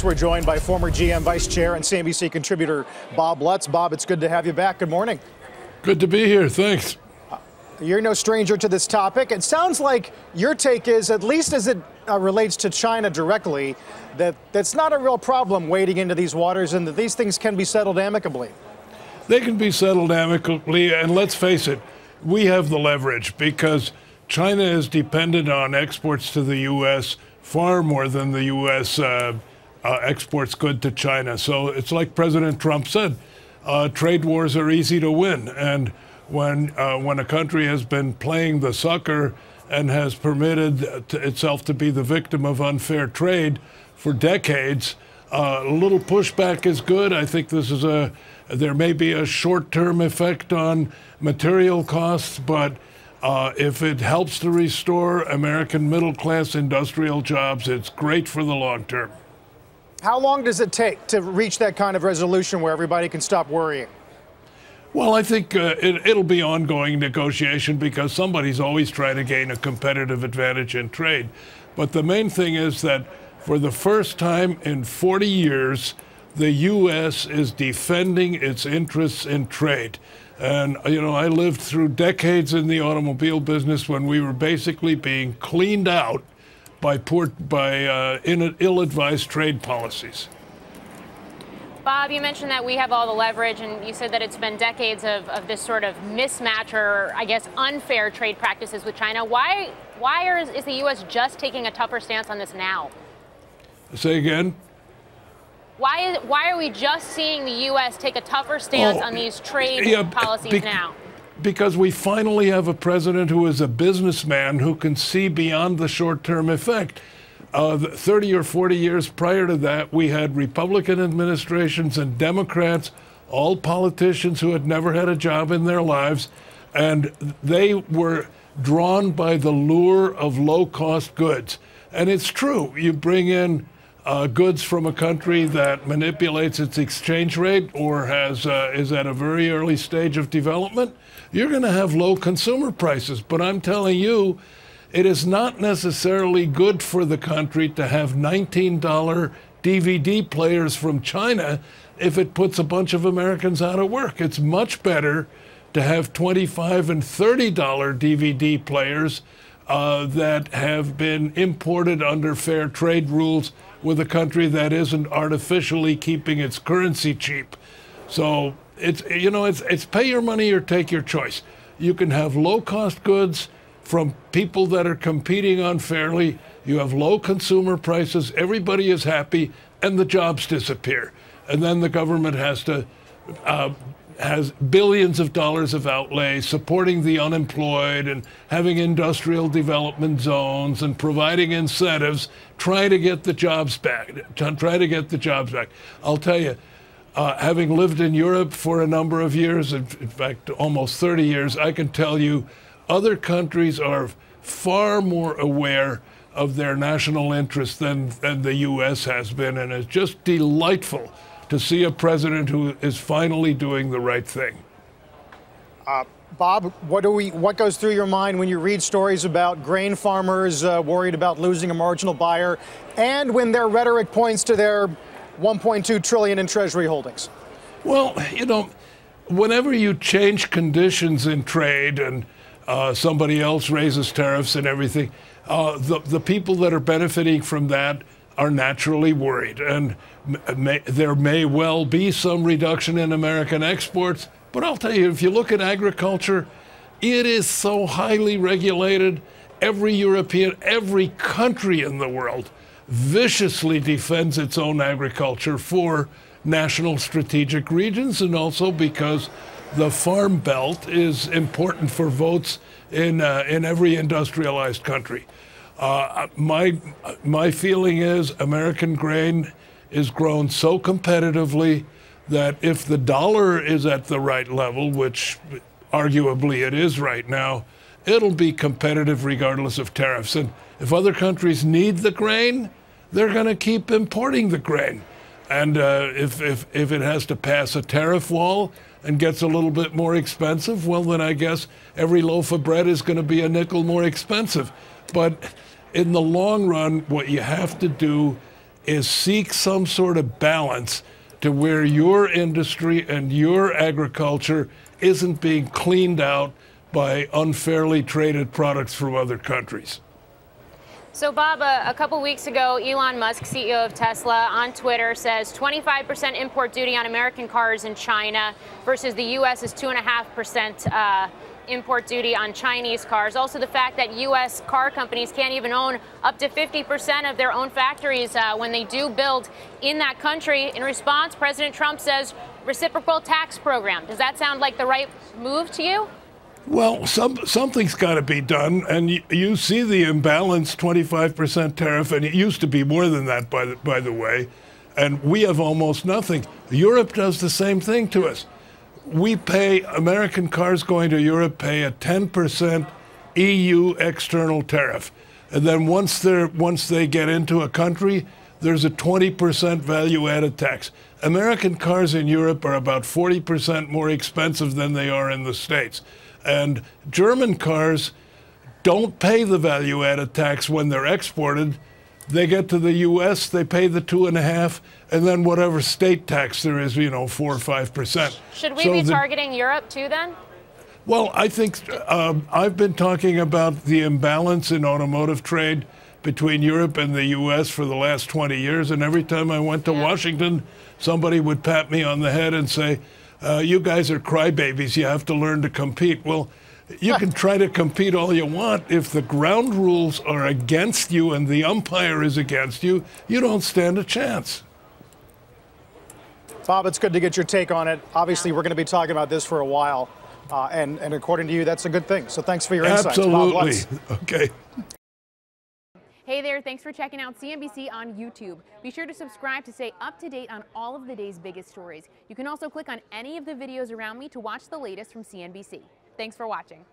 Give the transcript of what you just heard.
We're joined by former GM Vice Chair and CNBC contributor Bob Lutz. Bob, it's good to have you back. Good morning. Good to be here. Thanks. You're no stranger to this topic. It sounds like your take is, at least as it relates to China directly, that that's not a real problem wading into these waters and that these things can be settled amicably. They can be settled amicably, and let's face it, we have the leverage because China is dependent on exports to the U.S. far more than the U.S. Exports good to China. So it's like President Trump said, trade wars are easy to win. And when a country has been playing the sucker and has permitted itself to be the victim of unfair trade for decades, a little pushback is good. I think there may be a short-term effect on material costs, but if it helps to restore American middle-class industrial jobs, it's great for the long term. How long does it take to reach that kind of resolution where everybody can stop worrying? Well, I think it'll be ongoing negotiation because somebody's always trying to gain a competitive advantage in trade. But the main thing is that for the first time in 40 years, the U.S. is defending its interests in trade. And, you know, I lived through decades in the automobile business when we were basically being cleaned out by ill-advised trade policies. Bob, you mentioned that we have all the leverage, and you said that it's been decades of this sort of mismatch or, I guess, unfair trade practices with China. Why is the U.S. just taking a tougher stance on this now? Say again? Why are we just seeing the U.S. take a tougher stance on these trade policies now? Because we finally have a president who is a businessman who can see beyond the short-term effect. 30 or 40 years prior to that, we had Republican administrations and Democrats, all politicians who had never had a job in their lives, and they were drawn by the lure of low-cost goods. And it's true. You bring in goods from a country that manipulates its exchange rate or is at a very early stage of development, you're going to have low consumer prices. But I'm telling you, it is not necessarily good for the country to have $19 DVD players from China if it puts a bunch of Americans out of work. It's much better to have $25 and $30 DVD players that have been imported under fair trade rules with a country that isn't artificially keeping its currency cheap. So it's pay your money or take your choice. You can have low-cost goods from people that are competing unfairly. You have low consumer prices, everybody is happy, and the jobs disappear. And then the government has billions of dollars of outlay supporting the unemployed and having industrial development zones and providing incentives, trying to get the jobs back, I'll tell you, having lived in Europe for a number of years, in fact, almost 30 years, I can tell you other countries are far more aware of their national interests than the U.S. has been, and it's just delightful to see a president who is finally doing the right thing. Bob, what goes through your mind when you read stories about grain farmers worried about losing a marginal buyer, and when their rhetoric points to their $1.2 trillion in Treasury holdings? Well, you know, whenever you change conditions in trade and somebody else raises tariffs and everything, the people that are benefiting from that are naturally worried. And there may well be some reduction in American exports, but I'll tell you, if you look at agriculture, it is so highly regulated. Every country in the world viciously defends its own agriculture for national strategic regions, and also because the farm belt is important for votes in every industrialized country. My feeling is American grain is grown so competitively that if the dollar is at the right level, which arguably it is right now, it'll be competitive regardless of tariffs. And if other countries need the grain, they're going to keep importing the grain. And if it has to pass a tariff wall and gets a little bit more expensive, well, then I guess every loaf of bread is going to be a nickel more expensive. But in the long run, what you have to do is seek some sort of balance to where your industry and your agriculture isn't being cleaned out by unfairly traded products from other countries. So, Bob, a couple weeks ago, Elon Musk, CEO of Tesla, on Twitter says 25% import duty on American cars in China versus the U.S. is 2.5% import duty on Chinese cars. Also, the fact that U.S. car companies can't even own up to 50% of their own factories when they do build in that country. In response, President Trump says reciprocal tax program. Does that sound like the right move to you? Well, something's got to be done, and you see the imbalance, 25% tariff, and it used to be more than that, by the way, and we have almost nothing. Europe does the same thing to us. We pay, American cars going to Europe pay a 10% EU external tariff, and then once they get into a country, there's a 20% value-added tax. American cars in Europe are about 40% more expensive than they are in the States. And German cars don't pay the value-added tax when they're exported. They get to the U.S., they pay the 2.5%, and then whatever state tax there is, 4 or 5%. Should we be targeting Europe too, then? Well, I think I've been talking about the imbalance in automotive trade between Europe and the U.S. for the last 20 years, and every time I went to Washington, somebody would pat me on the head and say, you guys are crybabies, you have to learn to compete. Well, you can try to compete all you want. If the ground rules are against you and the umpire is against you, you don't stand a chance. Bob, it's good to get your take on it. Obviously, we're going to be talking about this for a while. And according to you, that's a good thing. So thanks for your insights. Absolutely. Bob Lutz. Okay. Hey there, thanks for checking out CNBC on YouTube. Be sure to subscribe to stay up to date on all of the day's biggest stories. You can also click on any of the videos around me to watch the latest from CNBC. Thanks for watching.